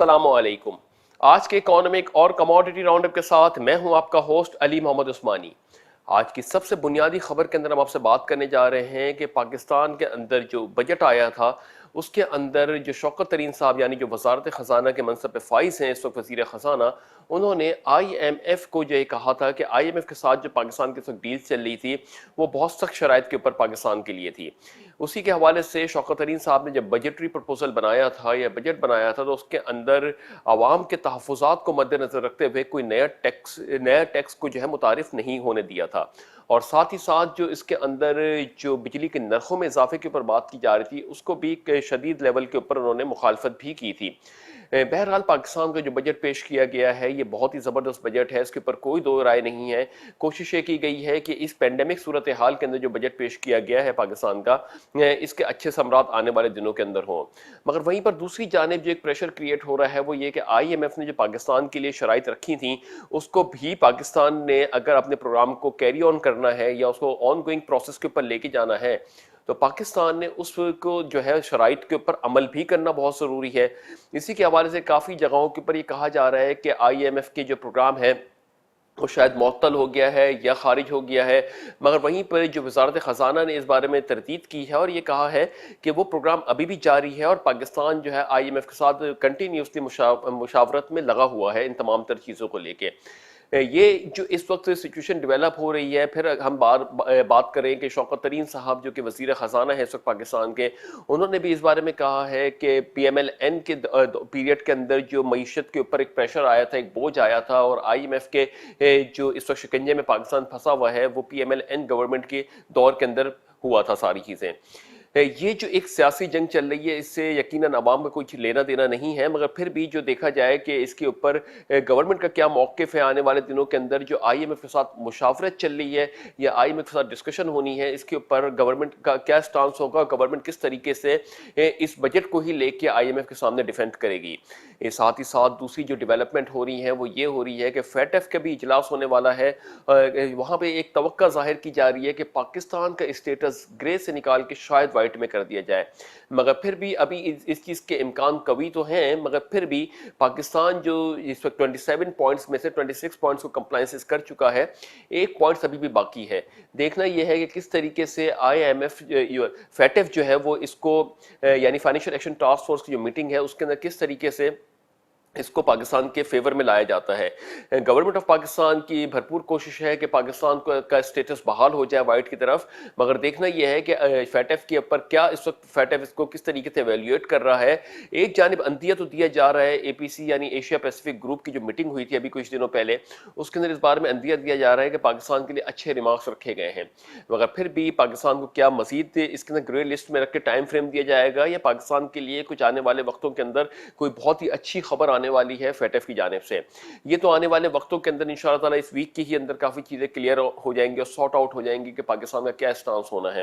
अस्सलाम वालेकुम। आज के इकोनॉमिक और कमोडिटी राउंड अप के साथ मैं हूं आपका होस्ट अली मोहम्मद उस्मानी। आज की सबसे बुनियादी खबर के अंदर हम आपसे बात करने जा रहे हैं कि पाकिस्तान के अंदर जो बजट आया था उसके अंदर जो शौकत तरीन साहब यानी जो वजारत ख़जाना के मनसब पे फाइज हैं इस वक्त वज़ीर ख़जाना, उन्होंने IMF को जो ये कहा था कि IMF के साथ जो पाकिस्तान के वक्त डील चल रही थी वो बहुत सख्त शराइत के ऊपर पाकिस्तान के लिए थी। उसी के हवाले से शौकत तरीन साहब ने जब बजटरी प्रपोजल बनाया था या बजट बनाया था तो उसके अंदर आवाम के तहफ़्फ़ुज़ात को मद्देनज़र रखते हुए कोई नया टैक्स को जो है मुतारिफ नहीं होने दिया था। और साथ ही साथ जो इसके अंदर जो बिजली के नरखों में इजाफे के ऊपर बात की जा रही थी उसको भी एक शदीद लेवल के ऊपर उन्होंने मुखालफत भी की थी। बहरहाल पाकिस्तान का जो बजट पेश किया गया है ये बहुत ही ज़बरदस्त बजट है, इसके ऊपर कोई दो राय नहीं है। कोशिश ये की गई है कि इस पेंडेमिक सूरत हाल के अंदर जो बजट पेश किया गया है पाकिस्तान का, इसके अच्छे समरात आने वाले दिनों के अंदर हों। मगर वहीं पर दूसरी जानिब जो एक प्रेशर क्रिएट हो रहा है वो ये कि IMF ने जो पाकिस्तान के लिए शराइत रखी थी उसको भी पाकिस्तान ने अगर अपने प्रोग्राम को कैरी ऑन करना है या उसको ऑन गोइंग प्रोसेस के ऊपर लेके जाना है तो पाकिस्तान ने उसको जो है शराइत के ऊपर अमल भी करना बहुत ज़रूरी है। इसी के हवाले से काफ़ी जगहों के ऊपर ये कहा जा रहा है कि IMF के जो प्रोग्राम है वो शायद मुअत्तल हो गया है या खारिज हो गया है। मगर वहीं पर जो वजारत ख़जाना ने इस बारे में तरदीद की है और ये कहा है कि वो प्रोग्राम अभी भी जारी है और पाकिस्तान जो है IMF के साथ कंटिन्यूसली मुशावरत में लगा हुआ है इन तमाम तर चीज़ों को लेके। ये जो इस वक्त सिचुएशन डेवलप हो रही है, फिर हम बात करें कि शौकत तरीन साहब जो कि वज़ीर ख़जाना है इस वक्त पाकिस्तान के, उन्होंने भी इस बारे में कहा है कि PMLN के पीरियड के अंदर जो मईशत के ऊपर एक प्रेशर आया था, एक बोझ आया था और IMF के जो इस वक्त शिकंजे में पाकिस्तान फंसा हुआ है वो PMLN गवर्नमेंट के दौर के अंदर हुआ था सारी चीज़ें। ये जो एक सियासी जंग चल रही है इससे यकीनन अवाम में कुछ लेना देना नहीं है, मगर फिर भी जो देखा जाए कि इसके ऊपर गवर्नमेंट का क्या मौक़िफ़ है आने वाले दिनों के अंदर, जो IMF के साथ मुशावरत चल रही है या IMF के साथ डिस्कशन होनी है, इसके ऊपर गवर्नमेंट का क्या स्टांस होगा, गवर्नमेंट किस तरीके से इस बजट को ही लेके IMF के सामने डिफेंड करेगी। साथ ही साथ दूसरी जो डेवलपमेंट हो रही है वो ये हो रही है कि FATF का भी इजलास होने वाला है। वहाँ पे एक तवक्का ज़ाहिर की जा रही है कि पाकिस्तान का स्टेटस ग्रे से निकाल के शायद वाइट में कर दिया जाए, मगर फिर भी अभी इस चीज़ के इम्कान कवी तो हैं, मगर फिर भी पाकिस्तान जो इस वक्त 27 पॉइंट्स में से 26 पॉइंट्स को कंप्लाइंसेस कर चुका है, एक पॉइंट्स अभी भी बाकी है। देखना यह है कि किस तरीके से IMF FATF जो है वो इसको यानी फाइनेंशियल एक्शन टास्क फोर्स की जो मीटिंग है उसके अंदर किस तरीके से इसको पाकिस्तान के फेवर में लाया जाता है। गवर्नमेंट ऑफ पाकिस्तान की भरपूर कोशिश है कि पाकिस्तान का स्टेटस बहाल हो जाए वाइट की तरफ, मगर देखना यह है कि FATF के ऊपर क्या इस वक्त FATF इसको किस तरीके से एवेल्यूएट कर रहा है। एक जानिब अंदिया तो दिया जा रहा है, APC यानी एशिया पैसिफिक ग्रुप की जो मीटिंग हुई थी अभी कुछ दिनों पहले, उसके अंदर इस बारे में अंदिया दिया जा रहा है कि पाकिस्तान के लिए अच्छे रिमार्क्स रखे गए हैं, मगर फिर भी पाकिस्तान को क्या मजीद इसके अंदर ग्रे लिस्ट में रख के टाइम फ्रेम दिया जाएगा या पाकिस्तान के लिए कुछ आने वाले वक्तों के अंदर कोई बहुत ही अच्छी खबर आने वाली है FATF की जानिब से। ये तो आने वाले वक्तों के अंदर इंशाअल्लाह ताला इस वीक के ही अंदर काफ़ी चीज़ें क्लियर हो जाएंगी और सॉर्ट आउट हो जाएंगी कि पाकिस्तान का क्या स्टांस होना है।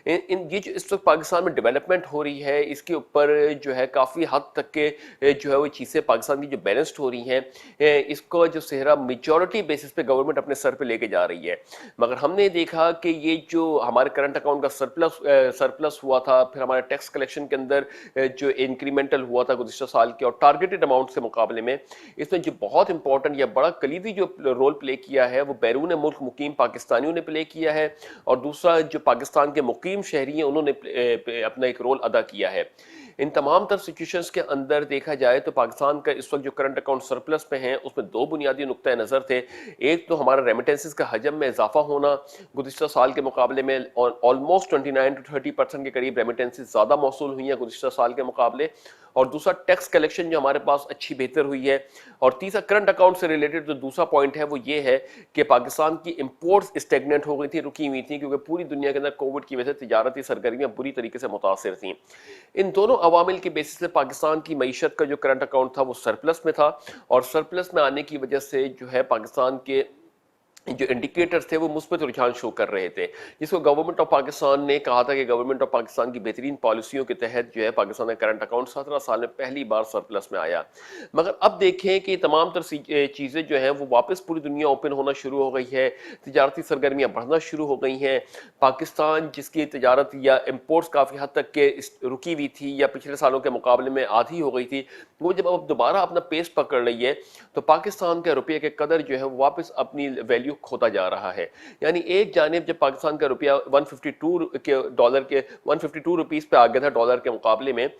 ये जो इस वक्त पाकिस्तान में डेवलपमेंट हो रही है इसके ऊपर जो है काफ़ी हद तक के जो है वो चीज़ें पाकिस्तान की जो बैलेंस्ड हो रही हैं, इसको जो सेहरा मेजॉरिटी बेसिस पे गवर्नमेंट अपने सर पे लेके जा रही है। मगर हमने देखा कि ये जो हमारे करंट अकाउंट का सरप्लस हुआ था, फिर हमारे टैक्स कलेक्शन के अंदर जो इंक्रीमेंटल हुआ था गुज़िश्ता साल के और टारगेटेड अमाउंट से मुकाबले में, इसमें जो बहुत इंपॉर्टेंट या बड़ा कलीदी जो रोल प्ले किया है वो बैरून मुल्क मुकीम पाकिस्तानियों ने प्ले किया है और दूसरा जो पाकिस्तान के मुकीम शहरी हैं उन्होंने अपना एक रोल अदा किया है। इन तमाम तर सिचुएशंस के अंदर देखा जाए तो पाकिस्तान का इस वक्त जो करंट अकाउंट सरप्लस पे हैं उसमें दो बुनियादी नुक्ता नज़र थे। एक तो हमारा रेमिटेंसेस का हजम में इजाफा होना, गुज़िश्ता साल के मुकाबले में ऑलमोस्ट 29 to 30% के करीब रेमिटेंसेस ज़्यादा मौसूल हुई हैं गुज़िश्ता साल के मुकाबले, और दूसरा टैक्स कलेक्शन जो हमारे पास अच्छी बेहतर हुई है, और तीसरा करंट अकाउंट से रिलेटेड जो दूसरा पॉइंट है वो ये है कि पाकिस्तान की इंपोर्ट्स स्टेगनेंट हो गई थी, रुकी हुई थी, क्योंकि पूरी दुनिया के अंदर कोविड की वजह से तिजारती सरगर्मियाँ बुरी तरीके से मुतासर थी। इन दोनों अवामिल की बेसिस पे पाकिस्तान की मईशत का जो करंट अकाउंट था वो सरप्लस में था, और सरप्लस में आने की वजह से जो है पाकिस्तान के जो इंडिकेटर्स थे वो मुस्बत रुझान शो कर रहे थे, जिसको गवर्नमेंट ऑफ पाकिस्तान ने कहा था कि गवर्नमेंट ऑफ पाकिस्तान की बेहतरीन पॉलिसियों के तहत जो है पाकिस्तान का करंट अकाउंट 17 साल में पहली बार सरप्लस में आया। मगर अब देखें कि तमाम तर चीज़ें जो हैं वो वापस पूरी दुनिया ओपन होना शुरू हो गई है, तजारती सरगर्मियाँ बढ़ना शुरू हो गई हैं। पाकिस्तान जिसकी तजारत या इम्पोर्ट्स काफ़ी हद तक के रुकी हुई थी या पिछले सालों के मुकाबले में आधी हो गई थी, वो जब अब दोबारा अपना पेस पकड़ रही है तो पाकिस्तान के रुपये के कदर जो है वो वापस अपनी वैल्यू खोता जा रहा है। यानी एक जानिब जब पाकिस्तान का रुपया 152 के डॉलर के 152 रुपीस पे आ गया था डॉलर के मुकाबले में,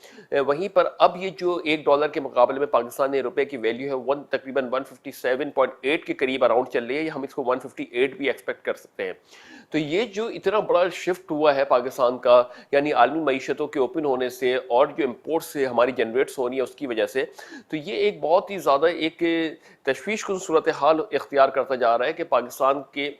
वहीं पर अब ये जो एक डॉलर के मुकाबले में पाकिस्तान ने रुपए की वैल्यू है वन तकरीबन 157.8 के करीब अराउंड चल रही है, हम इसको 158 भी एक्सपेक्ट कर सकते हैं। तो ये जो इतना बड़ा शिफ्ट हुआ है पाकिस्तान का, यानी आलमी मईशतों के ओपन होने से और जो इम्पोर्ट से हमारी जनरेट्स हो रही है उसकी वजह से, तो ये एक बहुत ही ज़्यादा एक तशवीशकुन सूरत हाल इख्तियार करता जा रहा है कि पाकिस्तान के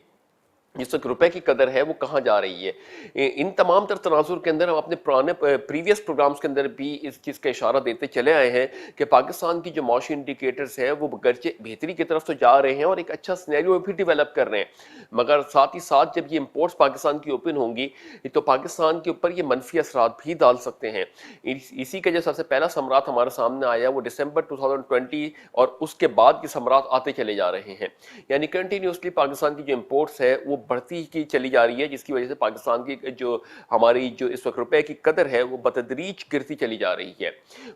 जिस तक रुपए की कदर है वो कहाँ जा रही है। इन तमाम तर तनाजुर के अंदर हम अपने पुराने प्रीवियस प्रोग्राम्स के अंदर भी इस चीज़ का इशारा देते चले आए हैं कि पाकिस्तान की जो मौशी इंडिकेटर्स है वो गरचे बेहतरी की तरफ तो जा रहे हैं और एक अच्छा सिनेरियो भी डेवलप कर रहे हैं, मगर साथ ही साथ जब ये इम्पोर्ट्स पाकिस्तान की ओपन होंगी तो पाकिस्तान के ऊपर ये मनफी असरात भी डाल सकते हैं। इसी का जो सबसे पहला समरात हमारे सामने आया वो दिसंबर 2020 और उसके बाद के समरात आते चले जा रहे हैं, यानी कंटिन्यूसली पाकिस्तान की जो इम्पोर्ट्स है वो बढ़ती की चली जा रही है, जिसकी वजह से पाकिस्तान की जो हमारी जो इस वक्त रुपए की कदर है वो बतदरीज गिरती चली जा रही है।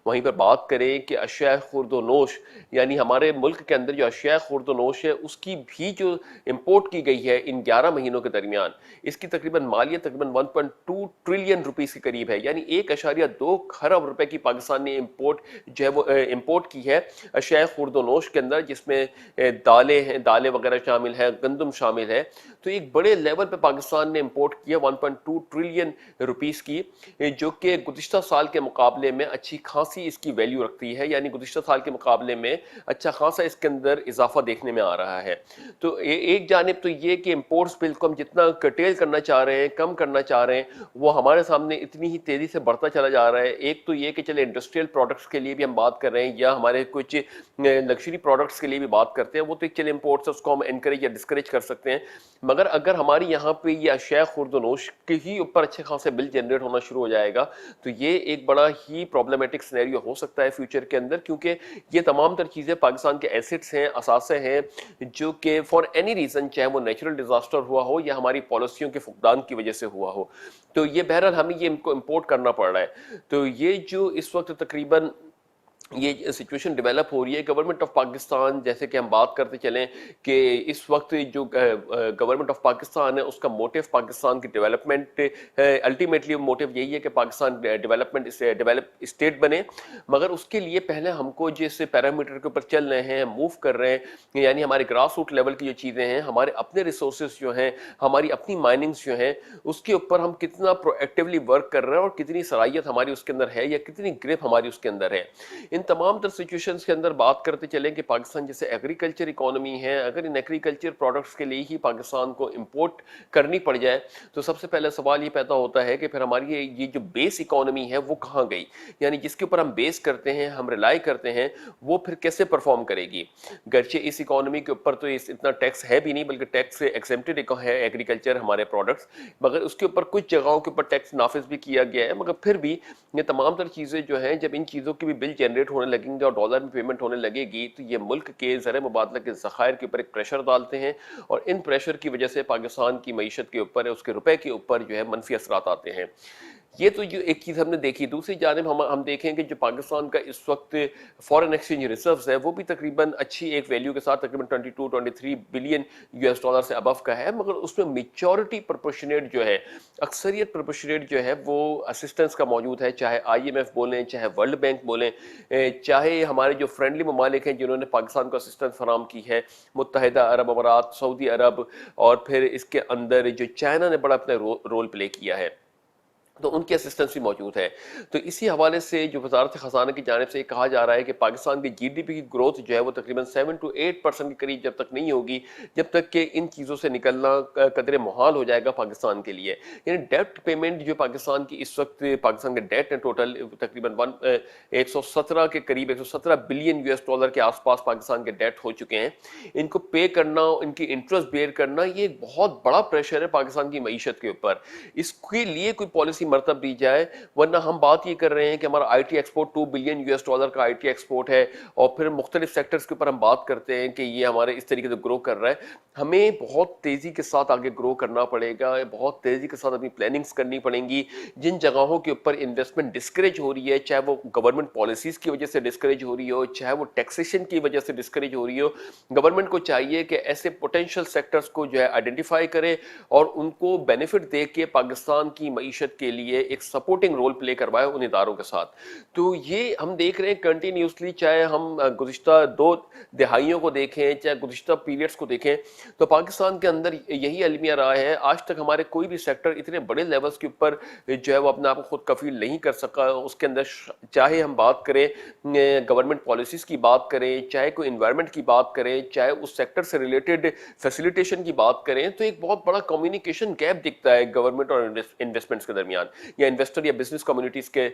वहीं पर बात करें कि अशिया खुर्दोनोश, यानी हमारे मुल्क के अंदर जो अशिया खुर्दोनोश है उसकी भी जो इम्पोर्ट की गई है इन 11 महीनों के दरमियान, इसकी तकरीबन मालियत तकरीबन 1.2 ट्रिलियन रुपीस के करीब है, यानी 1.2 खरब रुपए की पाकिस्तान ने इम्पोर्ट जो है वो इम्पोर्ट की है अशिया खुर्दोनोश के अंदर, जिसमें दालें हैं, दालें वगैरह शामिल है, गंदम शामिल है। तो एक बड़े लेवल पे पाकिस्तान ने इंपोर्ट किया 1.2 ट्रिलियन रुपीस की, जो कि गुज़िश्ता साल के मुकाबले में अच्छी खासी इसकी वैल्यू रखती है, यानी गुज़िश्ता साल के मुकाबले में अच्छा खासा इसके अंदर इजाफा देखने में आ रहा है। तो एक जानिब तो ये कि इम्पोर्ट्स बिल को हम जितना कर्टेल करना चाह रहे हैं, कम करना चाह रहे हैं, वो हमारे सामने इतनी ही तेज़ी से बढ़ता चला जा रहा है। एक तो ये कि चले इंडस्ट्रियल प्रोडक्ट्स के लिए भी हम बात कर रहे हैं या हमारे कुछ लग्जरी प्रोडक्ट्स के लिए भी बात करते हैं, वो तो एक चले इम्पोर्ट्स उसको हम इनकरेज या डिस्करेज कर सकते हैं, मगर अगर हमारी यहाँ पे ये अशिया खुर्दोनोश के ही ऊपर अच्छे खासे बिल जनरेट होना शुरू हो जाएगा तो ये एक बड़ा ही प्रॉब्लमेटिक सिनेरियो हो सकता है फ्यूचर के अंदर, क्योंकि ये तमाम तर चीज़ें पाकिस्तान के एसेट्स हैं, असासे हैं, जो कि फॉर एनी रीज़न, चाहे वो नेचुरल डिजास्टर हुआ हो या हमारी पॉलिसियों के फुकदान की वजह से हुआ हो, तो ये बहरहाल हमें ये इनको इम्पोर्ट करना पड़ रहा है। तो ये जो इस वक्त तकरीबन ये सिचुएशन डेवलप हो रही है, गवर्नमेंट ऑफ पाकिस्तान जैसे कि हम बात करते चलें कि इस वक्त जो गवर्नमेंट ऑफ पाकिस्तान है उसका मोटिव पाकिस्तान की डेवलपमेंट है, अल्टीमेटली मोटिव यही है कि पाकिस्तान डेवलपमेंट डेवलप स्टेट बने, मगर उसके लिए पहले हमको जिस पैरामीटर के ऊपर चल रहे हैं, मूव कर रहे हैं, यानी हमारे ग्रास रूट लेवल की जो चीज़ें हैं, हमारे अपने रिसोर्सेज जो हैं, हमारी अपनी माइनिंग्स जो हैं, उसके ऊपर हम कितना प्रोएक्टिवली वर्क कर रहे हैं और कितनी सलाहियत हमारी उसके अंदर है या कितनी ग्रिप हमारी उसके अंदर है। इन तमाम तर सिचुएशंस के अंदर बात करते चलें कि पाकिस्तान जैसे एग्रीकल्चर इकोनॉमी है, अगर इन एग्रीकल्चर प्रोडक्ट्स के लिए ही पाकिस्तान को इंपोर्ट करनी पड़ जाए तो सबसे पहले सवाल ये पैदा होता है कि फिर हमारी ये जो बेस इकोनॉमी है वो कहाँ गई, यानी जिसके ऊपर हम बेस करते हैं, हम रिलाई करते हैं, वो फिर कैसे परफॉर्म करेगी। गरचे इस इकोनॉमी के ऊपर तो इतना टैक्स है भी नहीं, बल्कि टैक्स से एक्सेम्प्टेड है एग्रीकल्चर हमारे प्रोडक्ट्स, मगर उसके ऊपर कुछ जगहों के ऊपर टैक्स नाफिज भी किया गया है, मगर फिर भी ये तमाम तर चीज़ें जो हैं जब इन चीज़ों की भी बिल जनरेट होने लगेंगे और डॉलर में पेमेंट होने लगेगी तो ये मुल्क के ज़र मुबादला के ज़खायर के ऊपर एक प्रेशर डालते हैं और इन प्रेशर की वजह से पाकिस्तान की मईशत के ऊपर, उसके रुपए के ऊपर जो है मनफी असरात आते हैं। ये तो जो एक चीज़ हमने देखी। दूसरी जानिब हम देखें कि जो पाकिस्तान का इस वक्त फॉरेन एक्सचेंज रिजर्व्स है वो भी तकरीबन अच्छी एक वैल्यू के साथ तकरीबन 22-23 बिलियन यूएस डॉलर से अबव का है, मगर उसमें मेजॉरिटी प्रोपोर्शनेट जो है, अक्सरियत प्रोपोर्शनेट जो है वो असिस्टेंस का मौजूद है, चाहे IMF बोलें, चाहे वर्ल्ड बैंक बोलें, चाहे हमारे जो फ्रेंडली ममालिक हैं जिन्होंने पाकिस्तान को असिस्टेंस फराम की है, मुत्तहिदा अरब अमारात, सऊदी अरब, और फिर इसके अंदर जो चाइना ने बड़ा अपना रोल प्ले किया है। تو ان کی اسسٹنس بھی موجود ہے. تو اسی حوالے سے جو وزارت خزانہ کی جانب سے کہا جا رہا ہے کہ پاکستان کی جی ڈی پی کی گروتھ جو ہے وہ تقریباً 7 to 8% کے قریب جب تک نہیں ہوگی، جب تک کہ ان چیزوں سے نکلنا قدرے محال ہو جائے گا پاکستان کے لیے. یعنی ڈیپٹ پیمنٹ جو پاکستان کی اس وقت، پاکستان کے ڈیٹ ٹوٹل تقریباً 117 کے قریب، 117 بلین یو ایس ڈالر کے آس پاس پاکستان کے ڈیٹ ہو چکے ہیں. ان کو پے کرنا، ان کی انٹرسٹ بیئر کرنا، یہ ایک بہت بڑا پریشر ہے پاکستان کی معیشت کے اوپر. اس کے لیے کوئی پالیسی مرتب دی جائے، ورنہ ہم بات یہ کر رہے ہیں کہ ہمارا I T export 2 billion U S dollar کا آئی ٹی ایکسپورٹ ہے، اور پھر مختلف سیکٹرز کے اوپر ہم بات کرتے ہیں کہ یہ ہمارے اس طریقے سے گرو کر رہا ہے. ہمیں بہت تیزی کے ساتھ آگے گرو کرنا پڑے گا، بہت تیزی کے ساتھ اپنی پلاننگز کرنی پڑیں گی. جن جگہوں کے اوپر انویسٹمنٹ ڈسکریج ہو رہی ہے، چاہے وہ گورنمنٹ پالیسیز کی وجہ سے ڈسکریج ہو رہی ہو، چاہے وہ ٹیکسیشن کی وجہ سے ڈسکریج ہو رہی ہو، گورنمنٹ کو چاہیے کہ ایسے پوٹینشیل سیکٹرز کو جو ہے آئیڈینٹیفائی کرے اور ان کو بینیفٹ دے کے پاکستان کی معیشت کے لیے ایک سپورٹنگ رول پلے کروائے ان اداروں کے ساتھ. تو یہ ہم دیکھ رہے ہیں کنٹینیوسلی، چاہے ہم گزشتہ 2 دہائیوں کو دیکھیں، چاہے گزشتہ پیریڈز کو دیکھیں، تو پاکستان کے اندر یہی المیہ رہا ہے. آج تک ہمارے کوئی بھی سیکٹر اتنے بڑے لیولز کے اوپر جو ہے وہ اپنے آپ کو خود کفیل نہیں کر سکا. اس کے اندر چاہے ہم بات کریں گورنمنٹ پالیسیز کی بات کریں، چاہے کوئی انوائرمنٹ کی بات کریں، چاہے اس سیکٹر سے ریلیٹڈ فیسیلیٹیشن کی بات کریں، تو ایک بہت بڑا کمیونیکیشن گیپ دکھتا ہے گورنمنٹ اور انویسٹمنٹس کے درمیان، یا انویسٹر یا بزنس کمیونٹیز کے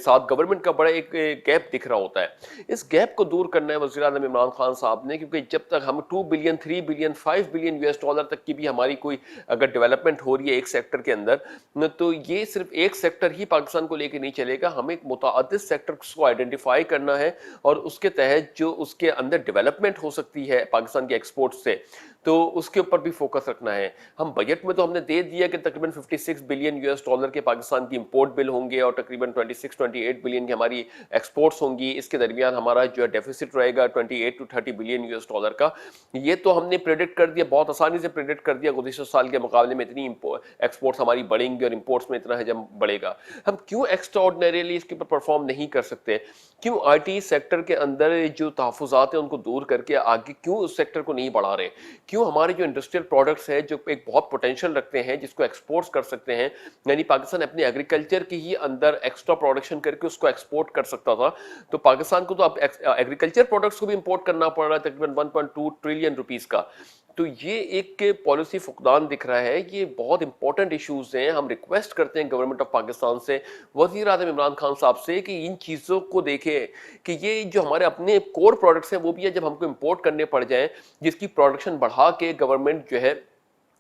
ساتھ گورنمنٹ کا بڑا ایک گیپ دکھ رہا ہوتا ہے. اس گیپ کو دور کرنا ہے وزیر اعظم عمران خان صاحب نے، کیونکہ جب تک ہم 2 billion 3 billion 5 billion U S dollar تک کی بھی ہماری کوئی اگر ڈیولپمنٹ ہو رہی ہے ایک سیکٹر کے اندر، تو یہ صرف ایک سیکٹر ہی پاکستان کو لے کے نہیں چلے گا. ہمیں متعدد سیکٹرز کو آئیڈینٹیفائی کرنا ہے اور اس کے تحت جو اس کے اندر ڈیولپمنٹ ہو سکتی ہے پاکستان کے ایکسپورٹ سے، تو اس کے اوپر بھی فوکس رکھنا ہے. ہم بجٹ میں تو ہم نے دے دیا کہ تقریباً 56 بلین یو ایس ڈالر کے پاکستان کی امپورٹ بل ہوں گے اور تقریباً 26-28 بلین کی ہماری ایکسپورٹس ہوں گی. اس کے درمیان ہمارا جو ہے ڈیفیسٹ رہے گا 28 to 30 billion U S dollar کا. یہ تو ہم نے پریڈکٹ کر دیا، بہت آسانی سے پریڈکٹ کر دیا. گزشتہ سال کے مقابلے میں اتنی ایکسپورٹس ہماری بڑھیں گی اور امپورٹس میں اتنا حجم بڑھے گا. ہم کیوں ایکسٹرا آرڈنریلی اس کے اوپر پرفارم نہیں کر سکتے؟ کیوں آئی ٹی سیکٹر کے اندر جو تحفظات ہیں ان کو دور کر کے آگے کیوں اس سیکٹر کو نہیں بڑھا رہے؟ کیوں ہمارے جو انڈسٹریل پروڈکٹس ہیں جو ایک بہت پوٹینشیل رکھتے ہیں، جس کو ایکسپورٹس کر سکتے ہیں، یعنی پاکستان اپنے ایگریکلچر کی ہی اندر ایکسٹرا پروڈکشن کر کے اس کو ایکسپورٹ کر سکتا تھا، تو پاکستان کو تو اب ایگریکلچر پروڈکٹس کو بھی امپورٹ کرنا پڑ رہا ہے تقریباً 1.2 ٹریلین روپیز کا. تو یہ ایک پالیسی فقدان دکھ رہا ہے. یہ بہت امپورٹنٹ ایشوز ہیں. ہم ریکویسٹ کرتے ہیں گورنمنٹ آف پاکستان سے، وزیر اعظم عمران خان صاحب سے، کہ ان چیزوں کو دیکھیں کہ یہ جو ہمارے اپنے کور پروڈکٹس ہیں وہ بھی ہے، جب ہم کو امپورٹ کرنے پڑ جائیں، جس کی پروڈکشن بڑھا کے گورنمنٹ جو ہے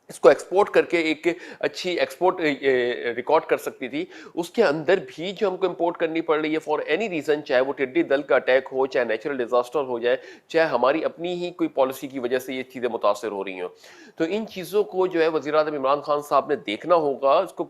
اس کو ایکسپورٹ کر کے ایک اچھی ایکسپورٹ ریکارڈ کر سکتی تھی، اس کے اندر بھی جو ہم کو امپورٹ کرنی پڑ رہی ہے فار اینی ریزن، چاہے وہ ٹڈی دل کا اٹیک ہو، چاہے نیچرل ڈیزاسٹر ہو جائے، چاہے ہماری اپنی ہی کوئی پالیسی کی وجہ سے یہ چیزیں متاثر ہو رہی ہوں. تو ان چیزوں کو جو ہے وزیر اعظم عمران خان صاحب نے دیکھنا ہوگا، اس کو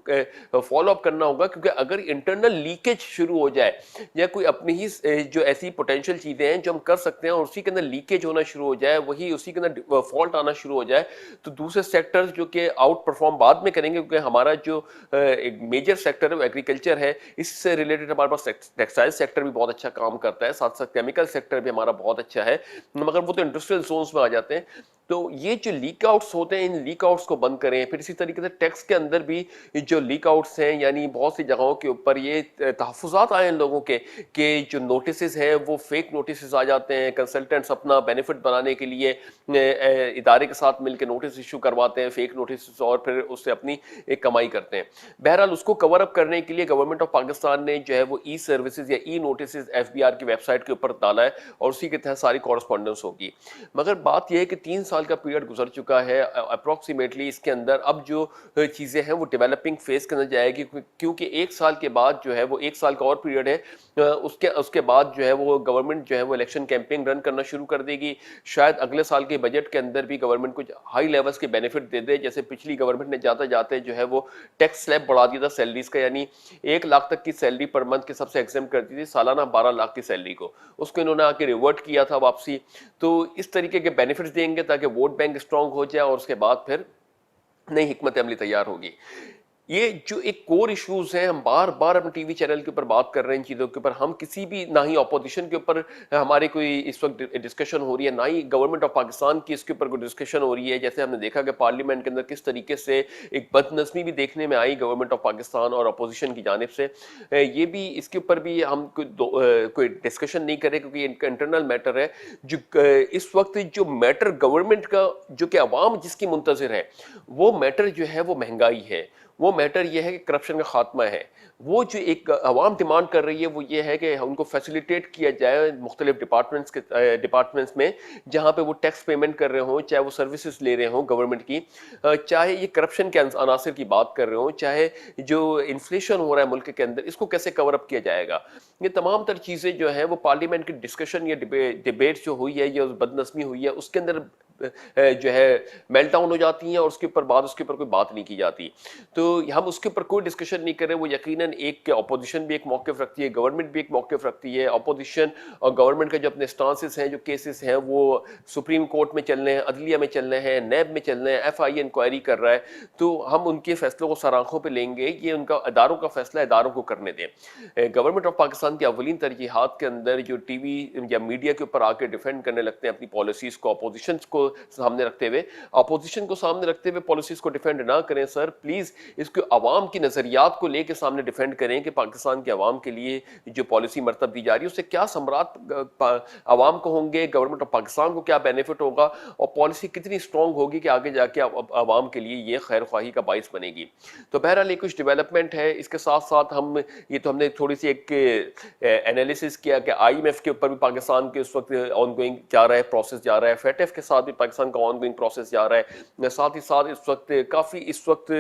فالو اپ کرنا ہوگا، کیونکہ اگر انٹرنل لیکیج شروع ہو جائے یا کوئی اپنی ہی جو ایسی پوٹینشیل چیزیں ہیں جو ہم کر سکتے ہیں اور اسی کے اندر لیکیج ہونا شروع ہو جائے، وہی اسی کے اندر فالٹ آنا شروع ہو جائے، تو دوسرے سیکٹر جو کہ آؤٹ پرفارم بعد میں کریں گے، کیونکہ ہمارا جو ایک میجر سیکٹر ہے وہ ایگریکلچر ہے. اس سے ریلیٹڈ ہمارے پاس ٹیکسٹائل سیکٹر بھی بہت اچھا کام کرتا ہے، ساتھ ساتھ کیمیکل سیکٹر بھی ہمارا بہت اچھا ہے، مگر وہ تو انڈسٹریل زونز میں آ جاتے ہیں. تو یہ جو لیک آؤٹس ہوتے ہیں، ان لیک آؤٹس کو بند کریں. پھر اسی طریقے سے ٹیکس کے اندر بھی جو لیک آؤٹس ہیں، یعنی بہت سی جگہوں کے اوپر یہ تحفظات آئے ہیں لوگوں کے کہ جو نوٹسز ہیں وہ فیک نوٹسز آ جاتے ہیں. کنسلٹنٹس اپنا بینیفٹ بنانے کے لیے ادارے کے ساتھ مل کے نوٹس ایشو کرواتے ہیں، فیک نوٹسز، اور پھر اس سے اپنی ایک کمائی کرتے ہیں. بہرحال اس کو کور اپ کرنے کے لیے گورنمنٹ آف پاکستان نے جو ہے وہ ای سروسز یا ای نوٹسز ایف بی آر کی ویب سائٹ کے اوپر ڈالا ہے اور اسی کے تحت ساری کورسپونڈنس ہوگی. مگر بات یہ ہے کہ 3 سال کا پیریڈ گزر چکا ہے اپروکسیمیٹلی. اس کے اندر اب جو چیزیں ہیں وہ ڈیولپنگ فیز کے اندر جائے گی، کیونکہ 1 سال کے بعد جو ہے وہ 1 سال کا اور پیریڈ ہے، اس کے بعد جو ہے وہ گورنمنٹ جو ہے وہ الیکشن کیمپین رن کرنا شروع کر دے گی. شاید اگلے سال کے بجٹ کے اندر بھی گورنمنٹ کچھ ہائی لیولز کے بینیفٹ دے دے، جیسے پچھلی گورنمنٹ نے جاتے جاتے جو ہے وہ ٹیکس سلیب بڑھا دیا تھا سیلریز کا، یعنی 1 لاکھ تک کی سیلری پر منتھ کے سب سے ایگزم کرتی تھی، سالانہ 12 لاکھ کی سیلری کو، اس کو انہوں نے آ کے ریورٹ کیا تھا واپسی. تو اس طریقے کے بینیفٹس دیں گے تاکہ ووٹ بینک اسٹرانگ ہو جائے اور اس کے بعد پھر نئی حکمت عملی تیار ہوگی. یہ جو ایک کور ایشوز ہیں، ہم بار بار اپنے ٹی وی چینل کے اوپر بات کر رہے ہیں ان چیزوں کے اوپر. ہم کسی بھی نہ ہی اپوزیشن کے اوپر ہمارے کوئی اس وقت ڈسکشن ہو رہی ہے، نہ ہی گورنمنٹ آف پاکستان کی اس کے اوپر کوئی ڈسکشن ہو رہی ہے. جیسے ہم نے دیکھا کہ پارلیمنٹ کے اندر کس طریقے سے ایک بد نظمی بھی دیکھنے میں آئی گورنمنٹ آف پاکستان اور اپوزیشن کی جانب سے. یہ بھی اس کے اوپر بھی ہم کوئی ڈسکشن نہیں کریں کیونکہ ان کا انٹرنل میٹر ہے. جو اس وقت جو میٹر گورنمنٹ کا جو کہ عوام جس کی منتظر ہے، وہ میٹر جو ہے وہ مہنگائی ہے. وہ میٹر یہ ہے کہ کرپشن کا خاتمہ ہے. وہ جو ایک عوام ڈیمانڈ کر رہی ہے وہ یہ ہے کہ ان کو فیسیلیٹیٹ کیا جائے مختلف ڈپارٹمنٹس میں جہاں پہ وہ ٹیکس پیمنٹ کر رہے ہوں، چاہے وہ سروسز لے رہے ہوں گورنمنٹ کی، چاہے یہ کرپشن کے عناصر کی بات کر رہے ہوں، چاہے جو انفلیشن ہو رہا ہے ملک کے اندر اس کو کیسے کور اپ کیا جائے گا. یہ تمام تر چیزیں جو ہیں وہ پارلیمنٹ کی ڈسکشن یا ڈبیٹ جو ہوئی ہے یا بد نظمی ہوئی ہے اس کے اندر جو ہے میلٹ ڈاؤن ہو جاتی ہیں اور اس کے اوپر کوئی بات نہیں کی جاتی. تو ہم اس کے اوپر کوئی ڈسکشن نہیں کر رہے. وہ یقیناً ایک اپوزیشن بھی ایک موقف رکھتی ہے، گورنمنٹ بھی ایک موقف رکھتی ہے. اپوزیشن اور گورنمنٹ کے جو اپنے سٹانسز ہیں، جو کیسز ہیں، وہ سپریم کورٹ میں چل رہے ہیں، عدلیہ میں چل رہے ہیں، نیب میں چل رہے ہیں، ایف آئی اے انکوائری کر رہا ہے. تو ہم ان کے فیصلوں کو سر آنکھوں پہ لیں گے. یہ ان کا اداروں کا فیصلہ اداروں کو کرنے دیں. گورنمنٹ آف پاکستان کی اولین ترجیحات کے اندر جو ٹی وی یا میڈیا کے اوپر آ کے ڈیفینڈ کرنے لگتے ہیں اپنی پالیسیز کو، اپوزیشن کو سامنے رکھتے ہوئے پالیسیز کو ڈیفینڈ نہ کریں. سر پلیز اس کو عوام کی نظریات کو لے کے سامنے ڈیفینڈ کریں کہ پاکستان کے عوام کے لیے جو پالیسی مرتب دی جا رہی ہے اس سے کیا ثمرات عوام کو ہوں گے، گورنمنٹ آف پاکستان کو کیا بینیفٹ ہوگا، اور پالیسی کتنی اسٹرانگ ہوگی کہ آگے جا کے عوام کے لیے یہ خیر خواہی کا باعث بنے گی. تو بہرحال یہ کچھ ڈیولپمنٹ ہے. اس کے ساتھ ساتھ ہم نے تھوڑی سی ایک انالیسس کیا کہ آئی ایم ایف کے اوپر بھی پاکستان کے اس وقت آن گوئنگ جا رہا ہے، پروسیس جا رہا ہے. فیٹ ایف کے ساتھ بھی پاکستان کا آن گوئنگ پروسیس جا رہا ہے. ساتھ ہی ساتھ اس وقت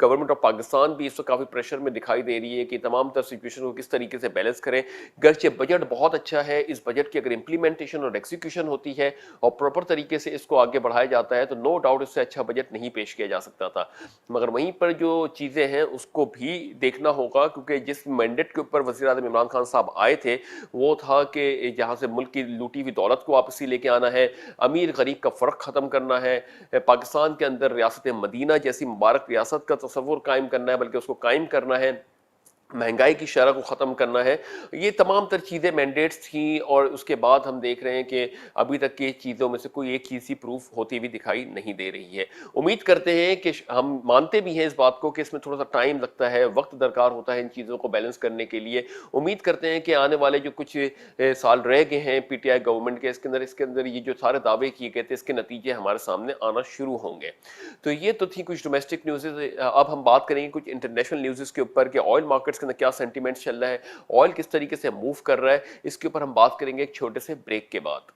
گورنمنٹ آف پاکستان بھی اس وقت کافی پریشر میں دکھائی دے رہی ہے کہ تمام تر سچویشن کو کس طریقے سے بیلنس کریں. گرچہ بجٹ بہت اچھا ہے، اس بجٹ کی اگر امپلیمنٹیشن اور ایکزیکیوشن ہوتی ہے اور پراپر طریقے سے اس کو آگے بڑھایا جاتا ہے تو نو ڈاؤٹ اس سے اچھا بجٹ نہیں پیش کیا جا سکتا تھا. مگر وہیں پر جو چیزیں ہیں اس کو بھی دیکھنا ہوگا کیونکہ جس مینڈیٹ کے اوپر وزیر اعظم عمران خان صاحب آئے تھے وہ تھا کہ جہاں سے ملک کی لوٹی ہوئی دولت کو واپسی لے کے آنا ہے، امیر غریب کا فرق ختم کرنا ہے، پاکستان کے اندر ریاست مدینہ جیسی مبارک ریاست کا تصور قائم کرنا ہے، بلکہ اس کو قائم کرنا ہے، مہنگائی کی شرح کو ختم کرنا ہے. یہ تمام تر چیزیں مینڈیٹس تھیں اور اس کے بعد ہم دیکھ رہے ہیں کہ ابھی تک کی چیزوں میں سے کوئی ایک چیز ہی پروف ہوتی بھی دکھائی نہیں دے رہی ہے. امید کرتے ہیں کہ ہم مانتے بھی ہیں اس بات کو کہ اس میں تھوڑا سا ٹائم لگتا ہے، وقت درکار ہوتا ہے ان چیزوں کو بیلنس کرنے کے لیے. امید کرتے ہیں کہ آنے والے جو کچھ سال رہ گئے ہیں پی ٹی آئی گورنمنٹ کے، اس کے اندر یہ جو سارے دعوے کیے گئے تھے اس کے نتیجے ہمارے سامنے آنا شروع ہوں گے. تو یہ تو تھی کچھ ڈومیسٹک نیوزز. اب ہم بات کریں گے کچھ انٹرنیشنل نیوزز کے اوپر کہ آئل مارکیٹس کے اندر کیا سینٹیمنٹ چل رہا ہے، آئل کس طریقے سے موو کر رہا ہے. اس کے اوپر ہم بات کریں گے ایک چھوٹے سے بریک کے بعد.